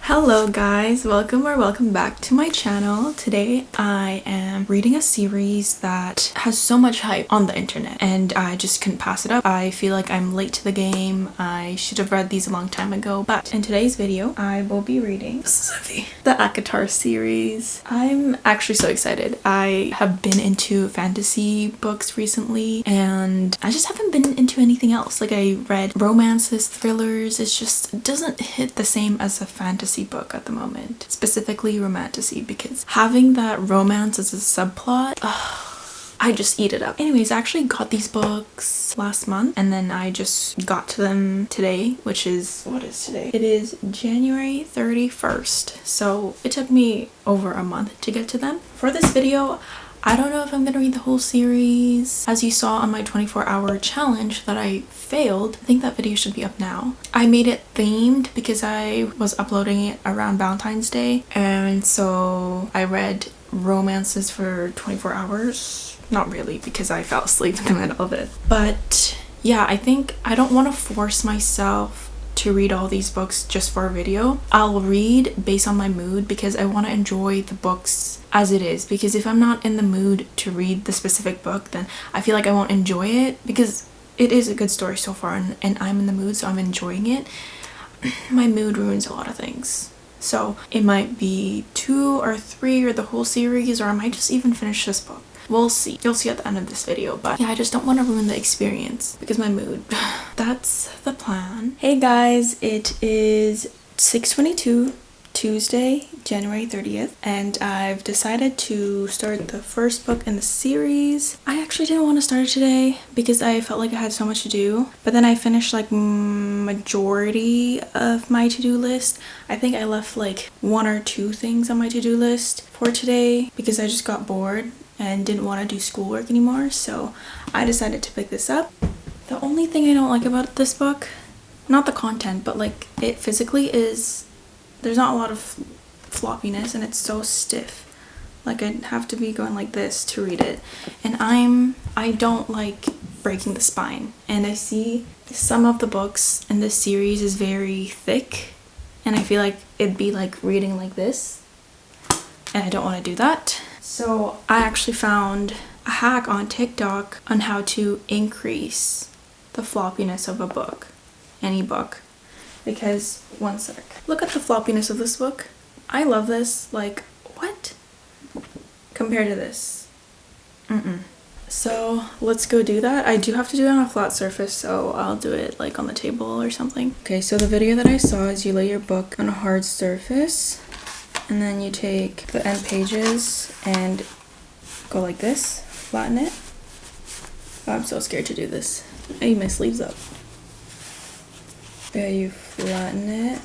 Hello guys, welcome back to my channel. Today I am reading a series that has so much hype on the internet and I just couldn't pass it up. I feel like I'm late to the game. I should have read these a long time ago, but in today's video I will be reading the ACOTAR series. I'm actually so excited. I have been into fantasy books recently and I just haven't been into anything else. Like I read romances, thrillers. It doesn't hit the same as a fantasy book at the moment, specifically romantasy, because having that romance as a subplot, I just eat it up. Anyways, I actually got these books last month and then I just got to them today, which is, what is today? It is January 31st. So it took me over a month to get to them. For this video, I don't know if I'm gonna read the whole series. As you saw on my 24-hour challenge that I failed, I think that video should be up now. I made it themed because I was uploading it around Valentine's Day, and so I read romances for 24 hours. Not really, because I fell asleep in the middle of it. But yeah, I think I don't want to force myself to read all these books just for a video. I'll read based on my mood because I want to enjoy the books as it is, because if I'm not in the mood to read the specific book, then I feel like I won't enjoy it, because it is a good story so far and I'm in the mood, so I'm enjoying it. My mood ruins a lot of things. So it might be 2 or 3 or the whole series, or I might just even finish this book. We'll see. You'll see at the end of this video, but yeah, I just don't want to ruin the experience because my mood. That's the plan. Hey guys, it is 6:22 Tuesday, January 30th, and I've decided to start the first book in the series. I actually didn't want to start it today because I felt like I had so much to do, but then I finished like majority of my to-do list. I think I left like 1 or 2 things on my to-do list for today because I just got bored and didn't want to do schoolwork anymore, so I decided to pick this up. The only thing I don't like about this book, not the content, but like it physically is, there's not a lot of floppiness and it's so stiff. Like I'd have to be going like this to read it, and I don't like breaking the spine, and I see some of the books in this series is very thick and I feel like it'd be like reading like this, and I don't want to do that. So I actually found a hack on TikTok on how to increase the floppiness of a book, any book, because one sec. Look at the floppiness of this book. I love this. Like, what? Compared to this. So let's go do that. I do have to do it on a flat surface, so I'll do it like on the table or something. Okay, so the video that I saw is you lay your book on a hard surface, and then you take the end pages and go like this, flatten it. Oh, I'm so scared to do this. I need my sleeves up. There, you flatten it.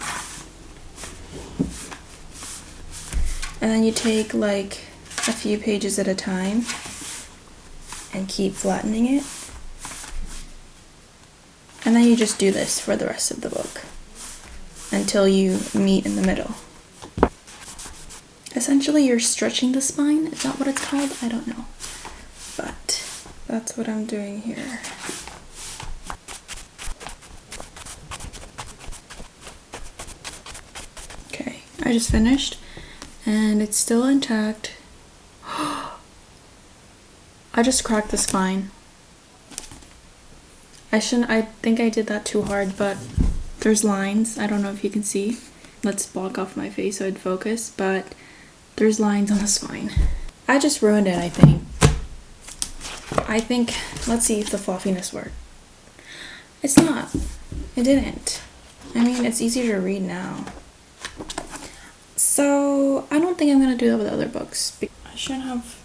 And then you take like a few pages at a time and keep flattening it. And then you just do this for the rest of the book until you meet in the middle. Essentially, you're stretching the spine. Is that what it's called? I don't know. But that's what I'm doing here. Okay, I just finished and it's still intact. I just cracked the spine. I think I did that too hard, but there's lines. I don't know if you can see. Let's block off my face so I'd focus, but there's lines on the spine. I just ruined it, I think. Let's see if the fluffiness worked. It's not. It didn't. I mean, it's easier to read now. So I don't think I'm gonna do that with other books. I shouldn't have.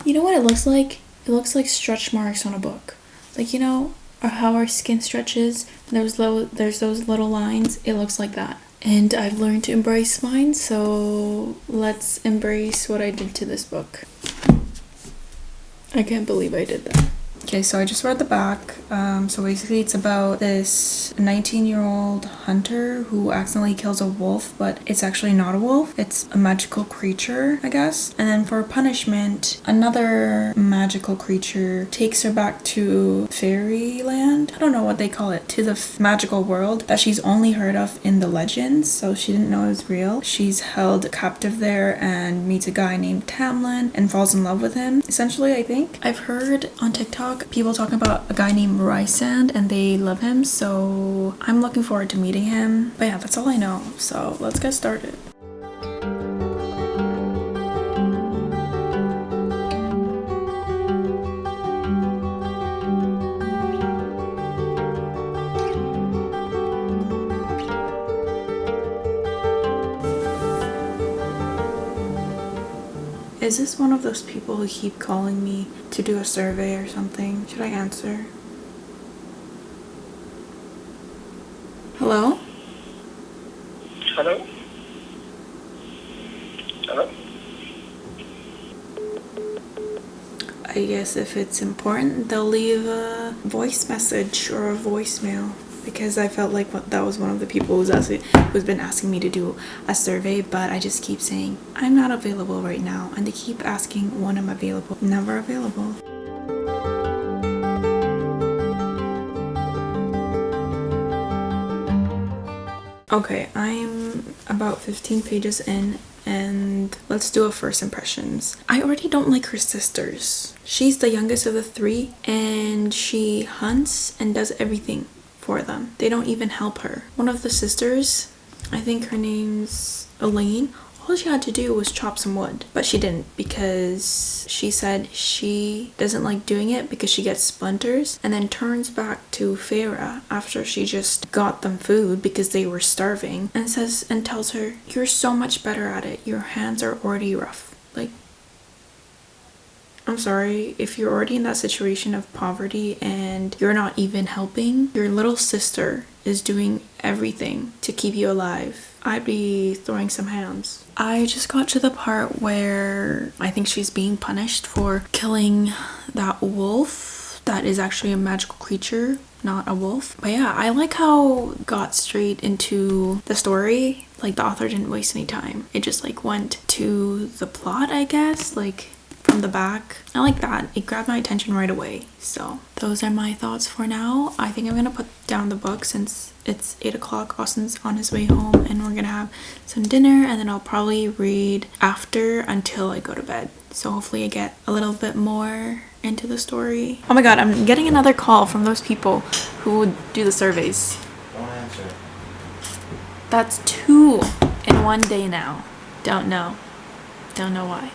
You know what it looks like? It looks like stretch marks on a book. Like, you know, or how our skin stretches. There's those little lines. It looks like that. And I've learned to embrace mine, so let's embrace what I did to this book. I can't believe I did that. Okay, so I just read the back. So basically it's about this 19-year-old hunter who accidentally kills a wolf, but it's actually not a wolf. It's a magical creature, I guess. And then for punishment, another magical creature takes her back to fairyland. I don't know what they call it. To the magical world that she's only heard of in the legends, so she didn't know it was real. She's held captive there and meets a guy named Tamlin and falls in love with him, essentially, I think. I've heard on TikTok people talking about a guy named Rysand and they love him, so I'm looking forward to meeting him. But yeah, that's all I know, so let's get started. Is this one of those people who keep calling me to do a survey or something? Should I answer? Hello? Hello? Hello? I guess if it's important, they'll leave a voice message or a voicemail. Because I felt like that was one of the people who's been asking me to do a survey, but I just keep saying I'm not available right now, and they keep asking when I'm available. Never available. Okay, I'm about 15 pages in, and let's do a first impressions. I already don't like her sisters. She's the youngest of the three, and she hunts and does everything for them. They don't even help her. One of the sisters, I think her name's Elaine, all she had to do was chop some wood, but she didn't because she said she doesn't like doing it because she gets splinters, and then turns back to Feyre after she just got them food because they were starving, and tells her, "You're so much better at it. Your hands are already rough." Like, I'm sorry, if you're already in that situation of poverty and you're not even helping, your little sister is doing everything to keep you alive, I'd be throwing some hands. I just got to the part where I think she's being punished for killing that wolf that is actually a magical creature, not a wolf. But yeah, I like how it got straight into the story. Like, the author didn't waste any time. It just like went to the plot, I guess, like from the back. I like that. It grabbed my attention right away. So those are my thoughts for now. I think I'm gonna put down the book since it's 8 o'clock. Austin's on his way home and we're gonna have some dinner, and then I'll probably read after until I go to bed. So hopefully I get a little bit more into the story. Oh my god, I'm getting another call from those people who would do the surveys. Don't answer. That's 2 in one day now. Don't know why.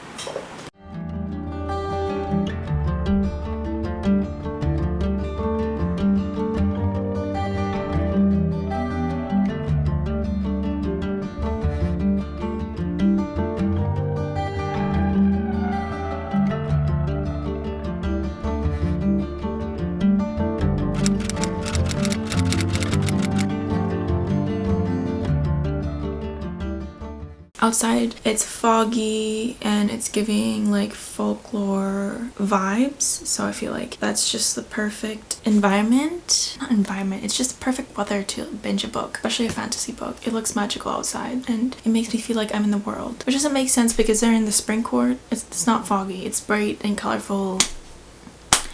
Outside it's foggy and it's giving like folklore vibes, so I feel like that's just the perfect it's just the perfect weather to binge a book, especially a fantasy book. It looks magical outside and it makes me feel like I'm in the world, which doesn't make sense because they're in the spring court. It's not foggy, it's bright and colorful.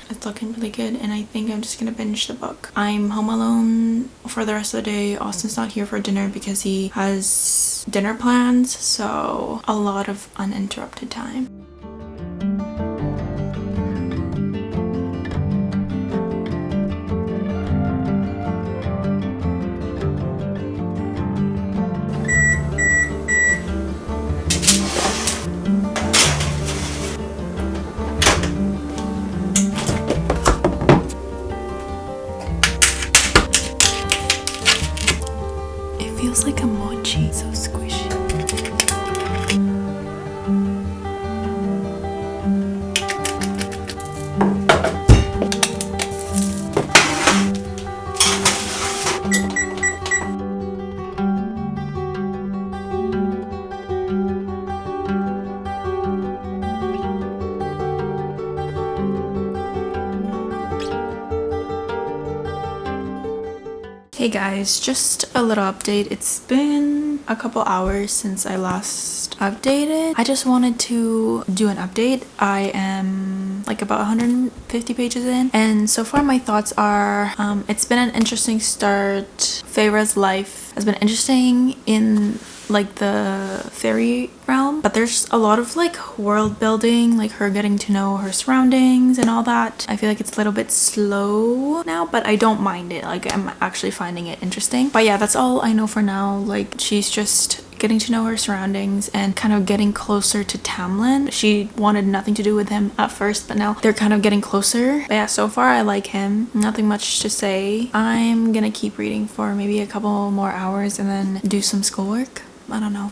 It's looking really good, and I think I'm just gonna binge the book. I'm home alone for the rest of the day. Austin's not here for dinner because he has dinner plans, so a lot of uninterrupted time. Feels like a mochi, so squishy. Hey guys, just a little update. It's been a couple hours since I last updated. I just wanted to do an update. I am like about 150 pages in, and so far my thoughts are it's been an interesting start. Feyre's life has been interesting in like the fairy realm, but there's a lot of like world building, like her getting to know her surroundings and all that. I feel like it's a little bit slow now, but I don't mind it. Like I'm actually finding it interesting. But yeah, that's all I know for now. Like she's just getting to know her surroundings and kind of getting closer to Tamlin. She wanted nothing to do with him at first, but now they're kind of getting closer. But yeah, so far I like him. Nothing much to say. I'm gonna keep reading for maybe a couple more hours and then do some schoolwork. I don't know.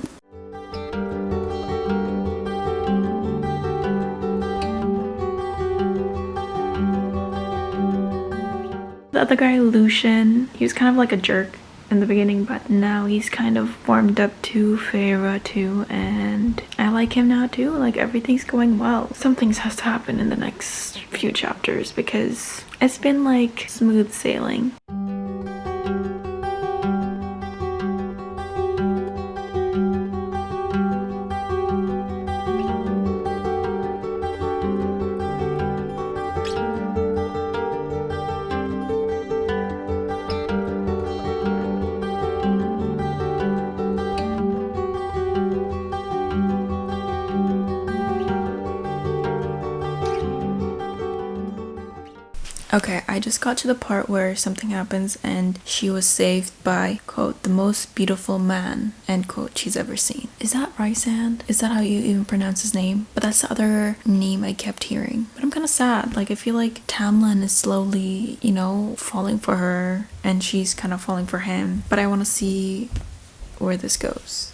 The other guy, Lucian, he was kind of like a jerk in the beginning, but now he's kind of warmed up to Feyre too, and I like him now too. Like everything's going well. Some things has to happen in the next few chapters because it's been like smooth sailing. Okay, I just got to the part where something happens and she was saved by, quote, the most beautiful man, end quote, she's ever seen. Is that Rysand? Is that how you even pronounce his name? But that's the other name I kept hearing. But I'm kind of sad. Like, I feel like Tamlin is slowly, you know, falling for her and she's kind of falling for him. But I want to see where this goes.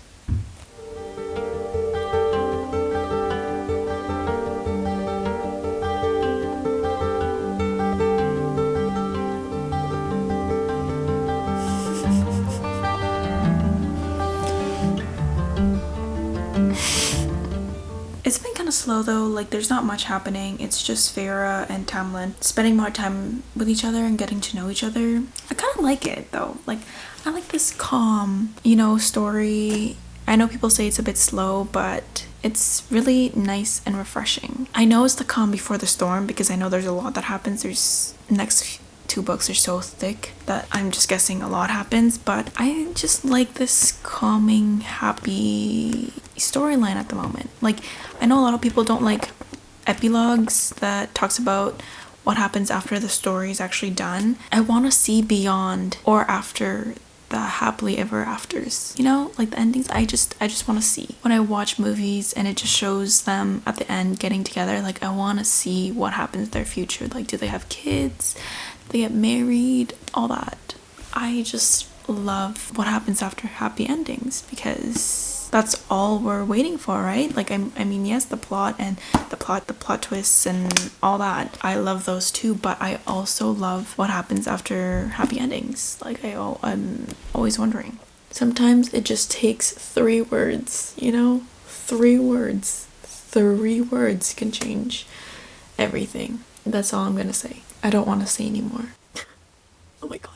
It's been kind of slow though, like there's not much happening. It's just Feyre and Tamlin spending more time with each other and getting to know each other. I kind of like it though. Like I like this calm, you know, story. I know people say it's a bit slow, but it's really nice and refreshing. I know it's the calm before the storm because I know there's a lot that happens. There's next two books are so thick that I'm just guessing a lot happens, but I just like this calming, happy storyline at the moment. Like I know a lot of people don't like epilogues that talks about what happens after the story is actually done. I want to see beyond or after the happily ever afters, you know, like the endings. I just want to see. When I watch movies and it just shows them at the end getting together, like I want to see what happens in their future. Like do they have kids? Do they get married? All that. I just love what happens after happy endings because that's all we're waiting for, right? Like I mean, yes, the plot and the plot twists and all that. I love those too, but I also love what happens after happy endings. Like I'm always wondering. Sometimes it just takes 3 words, you know? 3 words. 3 words can change everything. That's all I'm gonna say. I don't want to say anymore. Oh my god.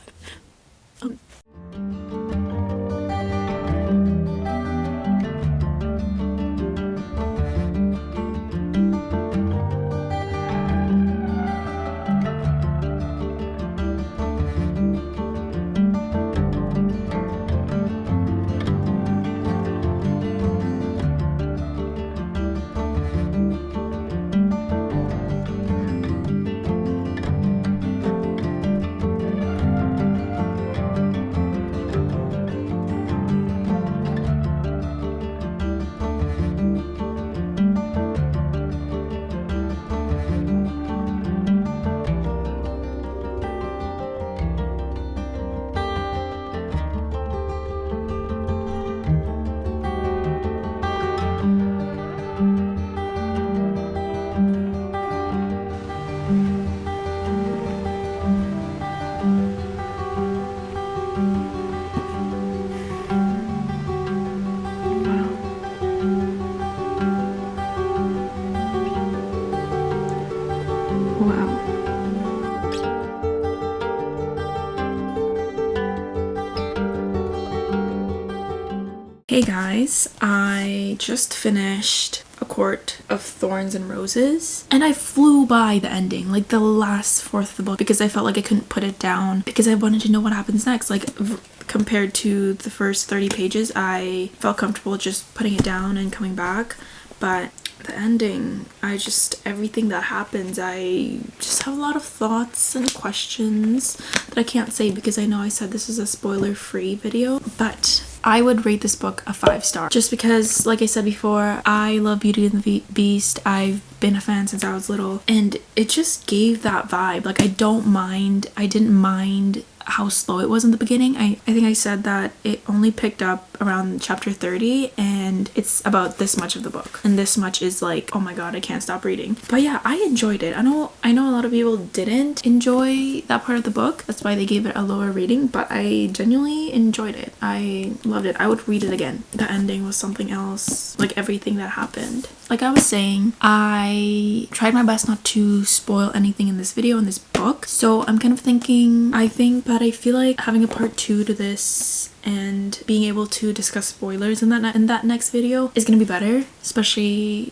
I just finished A Court of Thorns and Roses, and I flew by the ending, like the last fourth of the book, because I felt like I couldn't put it down because I wanted to know what happens next. Like compared to the first 30 pages, I felt comfortable just putting it down and coming back. But the ending, everything that happens, I just have a lot of thoughts and questions that I can't say because I know I said this is a spoiler-free video, but I would rate this book a 5-star just because, like I said before, I love Beauty and the Beast. I've been a fan since I was little, and it just gave that vibe. Like I didn't mind how slow it was in the beginning. I think I said that it only picked up around chapter 30, and it's about this much of the book, and this much is like, oh my god, I can't stop reading. But yeah, I enjoyed it. I know a lot of people didn't enjoy that part of the book, that's why they gave it a lower rating, but I genuinely enjoyed it. I loved it. I would read it again. The ending was something else, like everything that happened. Like I was saying, I tried my best not to spoil anything in this video, in this book, so I'm kind of thinking, I feel like having a part 2 to this and being able to discuss spoilers in that next video is gonna be better, especially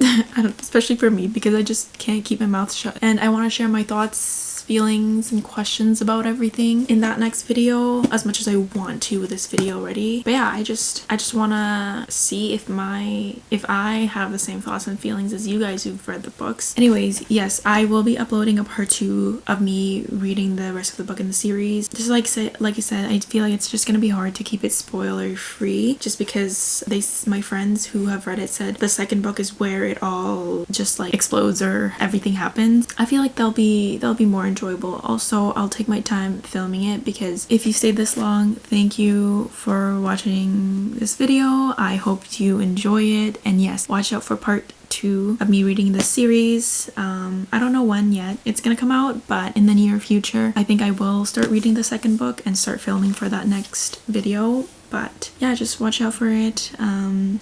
especially for me, because I just can't keep my mouth shut, and I want to share my thoughts, feelings, and questions about everything in that next video as much as I want to with this video already. But yeah, I just want to see if I have the same thoughts and feelings as you guys who've read the books. Anyways, yes, I will be uploading a part 2 of me reading the rest of the book in the series. Just like I said, I feel like it's just gonna be hard to keep it spoiler free, just because my friends who have read it said the second book is where it all just like explodes or everything happens. I feel like they'll be more enjoyable. Also, I'll take my time filming it, because if you stayed this long, thank you for watching this video. I hope you enjoy it, and yes, watch out for part 2 of me reading this series. I don't know when yet it's gonna come out, but in the near future I think I will start reading the second book and start filming for that next video. But yeah, just watch out for it.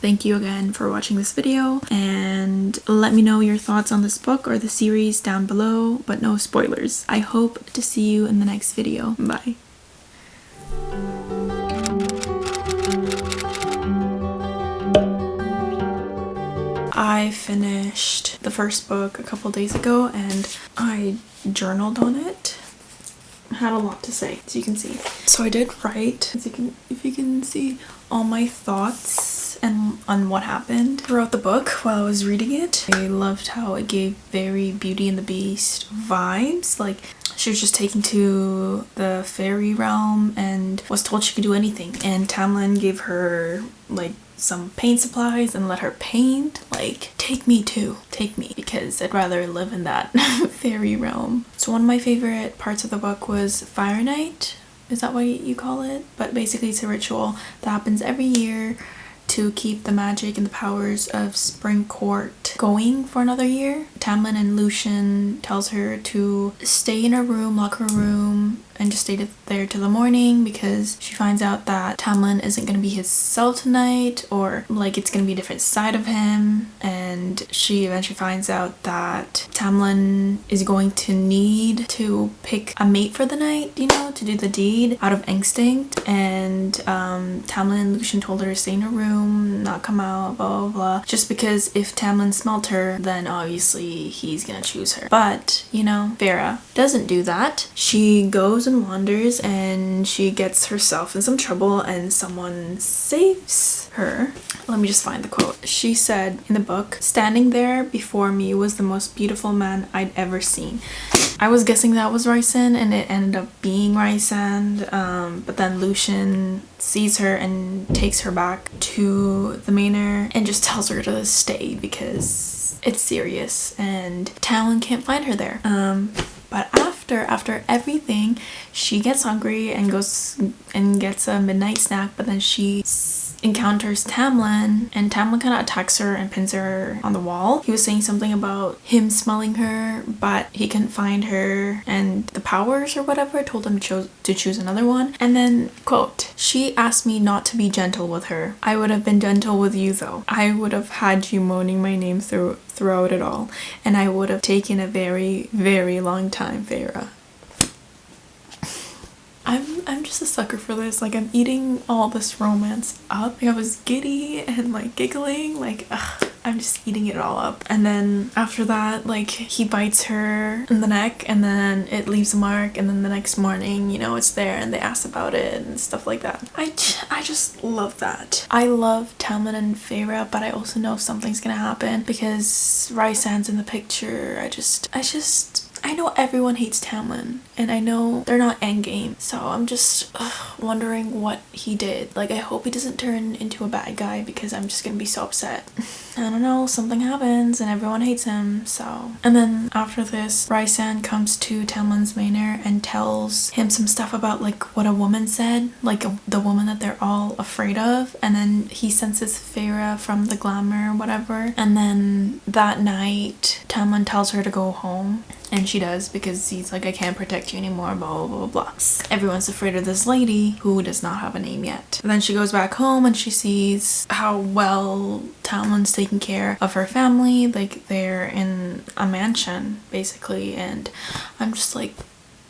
Thank you again for watching this video, and let me know your thoughts on this book or the series down below, but no spoilers. I hope to see you in the next video. Bye. I finished the first book a couple days ago, and I journaled on it. I had a lot to say, as you can see. So I did write, if you can see, all my thoughts and on what happened throughout the book while I was reading it. I loved how it gave very Beauty and the Beast vibes. Like she was just taken to the fairy realm and was told she could do anything, and Tamlin gave her like some paint supplies and let her paint. Like, take me, because I'd rather live in that fairy realm. So one of my favorite parts of the book was Fire Night. Is that what you call it? But basically it's a ritual that happens every year to keep the magic and the powers of Spring Court going for another year. Tamlin and Lucian tells her to stay in her room, lock her room, and just stay there till the morning, because she finds out that Tamlin isn't going to be his self tonight, or like it's going to be a different side of him, and she eventually finds out that Tamlin is going to need to pick a mate for the night, you know, to do the deed out of instinct, and Tamlin and Lucian told her to stay in her room, not come out, blah blah blah, just because if Tamlin smelt her, then obviously he's gonna choose her. But, you know, Vera doesn't do that. She goes and wanders, and she gets herself in some trouble, and someone saves her. Let me just find the quote. She said in the book, "Standing there before me was the most beautiful man I'd ever seen." I was guessing that was Rysand, and it ended up being Rysand, but then Lucian sees her and takes her back to the manor and just tells her to stay because it's serious, and Talon can't find her there. But after everything, she gets hungry and goes and gets a midnight snack, but then she encounters Tamlin, and Tamlin kind of attacks her and pins her on the wall. He was saying something about him smelling her, but he couldn't find her, and the powers or whatever told him to choose another one. And then, quote, "She asked me not to be gentle with her. I would have been gentle with you though. I would have had you moaning my name throughout it all, and I would have taken a very, very long time, Vera." I'm just a sucker for this. Like, I'm eating all this romance up. Like, I was giddy and like giggling, like, ugh, I'm just eating it all up. And then after that, like, he bites her in the neck and then it leaves a mark, and then the next morning, you know, it's there and they ask about it and stuff like that. I just love that. I love Tamlin and Feyre, but I also know something's gonna happen because Rysand's in the picture. I know everyone hates Tamlin, and I know they're not endgame, so I'm just wondering what he did. Like, I hope he doesn't turn into a bad guy because I'm just gonna be so upset. I don't know, something happens and everyone hates him, so. And then after this, Rysand comes to Tamlin's manor and tells him some stuff about like what a woman said, like the woman that they're all afraid of, and then he senses Feyre from the glamour, whatever. And then that night, Tamlin tells her to go home. And she does, because he's like, I can't protect you anymore, blah, blah, blah, blah. Everyone's afraid of this lady who does not have a name yet. And then she goes back home and she sees how well Tamlin's taking care of her family. Like, they're in a mansion, basically. And I'm just like,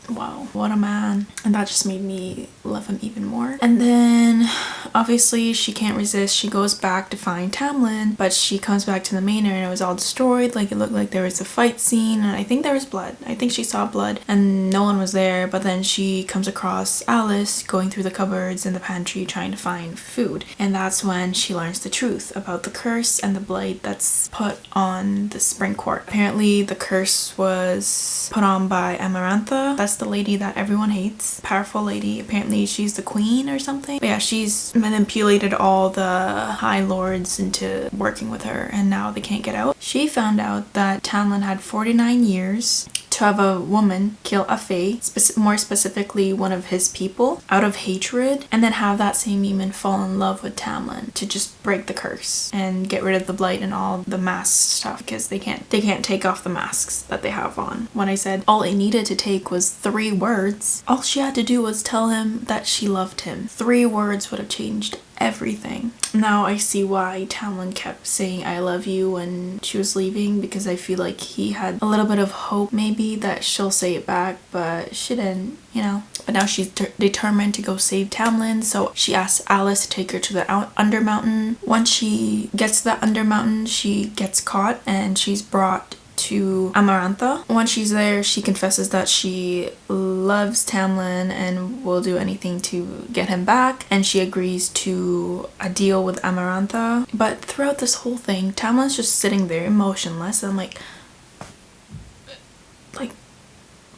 wow, what a man. And that just made me love him even more. And then obviously she can't resist. She goes back to find Tamlin, but she comes back to the manor and it was all destroyed. Like, it looked like there was a fight scene, and I think there was blood. I think she saw blood and no one was there. But then she comes across Alice going through the cupboards in the pantry trying to find food, and that's when she learns the truth about the curse and the blight that's put on the spring court. Apparently the curse was put on by Amarantha. That's the lady that everyone hates. Powerful lady. Apparently she's the queen or something. But yeah, she's manipulated all the high lords into working with her, and now they can't get out. She found out that Tamlin had 49 years to have a woman kill a fae, more specifically one of his people, out of hatred, and then have that same demon fall in love with Tamlin to just break the curse and get rid of the blight and all the mask stuff, because they can't take off the masks that they have on. When I said all it needed to take was 3 words, all she had to do was tell him that she loved him. 3 words would have changed everything. Now I see why Tamlin kept saying I love you when she was leaving, because I feel like he had a little bit of hope maybe that she'll say it back, but she didn't, you know. But now she's determined to go save Tamlin, so she asks Alice to take her to the Undermountain. Once she gets to the Undermountain, she gets caught and she's brought to Amarantha. Once she's there, she confesses that she loves Tamlin and will do anything to get him back, and she agrees to a deal with Amarantha. But throughout this whole thing, Tamlin's just sitting there emotionless, and like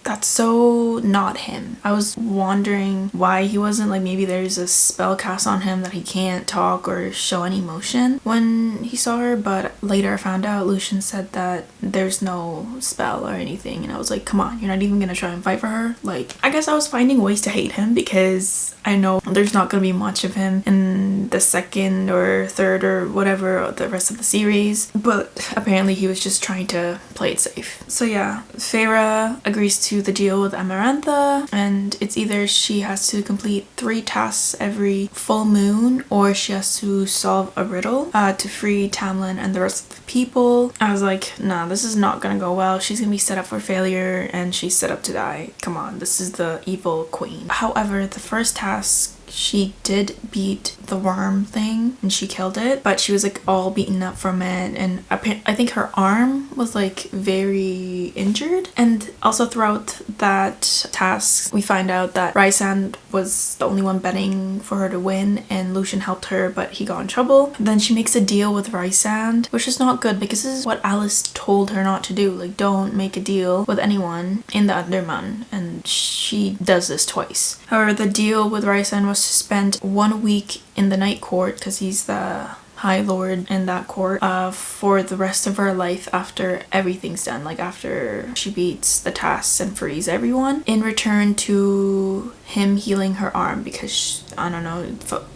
that's so not him. I was wondering why he wasn't, like, maybe there's a spell cast on him that he can't talk or show any emotion when he saw her, but later I found out Lucian said that there's no spell or anything, and I was like, come on, you're not even gonna try and fight for her? Like, I guess I was finding ways to hate him because I know there's not gonna be much of him in the second or third or whatever the rest of the series, but apparently he was just trying to play it safe. So yeah, Feyre agrees to the deal with Amarantha, and it's either she has to complete 3 tasks every full moon, or she has to solve a riddle to free Tamlin and the rest of the people. I was like, nah, this is not gonna go well. She's gonna be set up for failure and she's set up to die. Come on, this is the evil queen. However, the first task, she did beat the worm thing and she killed it, but she was like all beaten up from it, and I think her arm was like very injured. And also throughout that task, we find out that Rysand was the only one betting for her to win, and Lucian helped her, but he got in trouble. Then she makes a deal with Rysand, which is not good because this is what Alice told her not to do. Like, don't make a deal with anyone in the Undermountain, and she does this twice. However, the deal with Rysand was to spend 1 week in the Night Court, because he's the High Lord in that court, for the rest of her life after everything's done, like after she beats the tasks and frees everyone, in return to him healing her arm, because I don't know,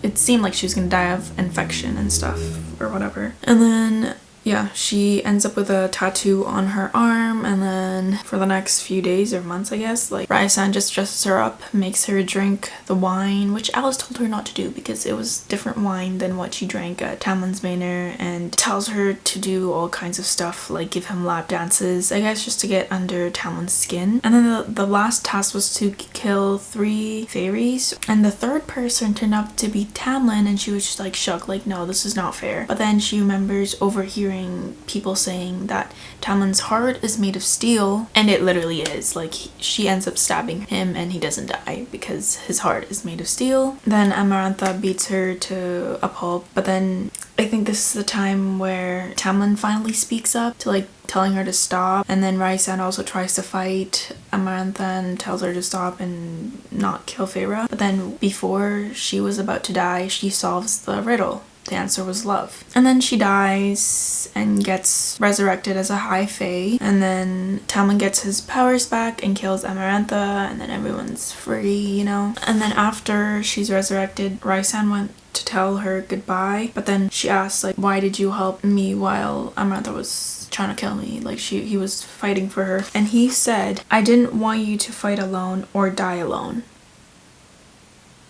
it seemed like she was gonna die of infection and stuff or whatever. And then yeah, she ends up with a tattoo on her arm, and then for the next few days or months, I guess, like Raisan just dresses her up, makes her drink the wine, which Alice told her not to do because it was different wine than what she drank at Tamlin's Manor, and tells her to do all kinds of stuff like give him lap dances, I guess just to get under Tamlin's skin. And then the last task was to kill 3 fairies, and the third person turned out to be Tamlin, and she was just like shocked, like no, this is not fair. But then she remembers overhearing people saying that Tamlin's heart is made of steel, and it literally is. Like she ends up stabbing him and he doesn't die because his heart is made of steel. Then Amarantha beats her to a pulp, but then I think this is the time where Tamlin finally speaks up to like telling her to stop, and then Raisan also tries to fight Amarantha and tells her to stop and not kill Feyre. But then before she was about to die, she solves the riddle. The answer was love. And then she dies and gets resurrected as a high fae, and then Tamlin gets his powers back and kills Amarantha, and then everyone's free, you know. And then after she's resurrected, Raisan went to tell her goodbye, but then she asked like, why did you help me while Amarantha was trying to kill me? Like he was fighting for her. And he said, I didn't want you to fight alone or die alone.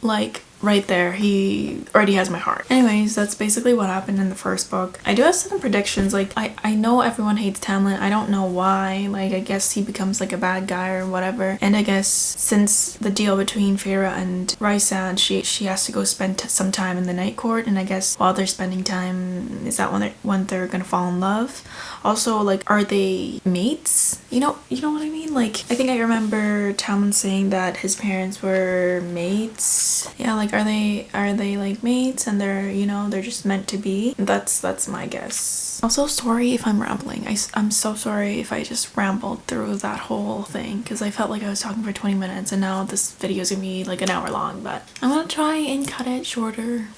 Like right there, he already has my heart. Anyways, that's basically what happened in the first book. I do have some predictions. Like I know everyone hates Tamlin. I don't know why. Like I guess he becomes like a bad guy or whatever. And I guess since the deal between Feyre and Raisan, she has to go spend some time in the night court, and I guess while they're spending time, is that when they're gonna fall in love? Also, like, are they mates? You know what I mean? Like, I think I remember Tamlin saying that his parents were mates. Yeah, like, are they like mates and they're just meant to be? That's my guess. Also, sorry if I'm rambling. I'm so sorry if I just rambled through that whole thing because I felt like I was talking for 20 minutes and now this video is gonna be like an hour long, but I'm gonna try and cut it shorter.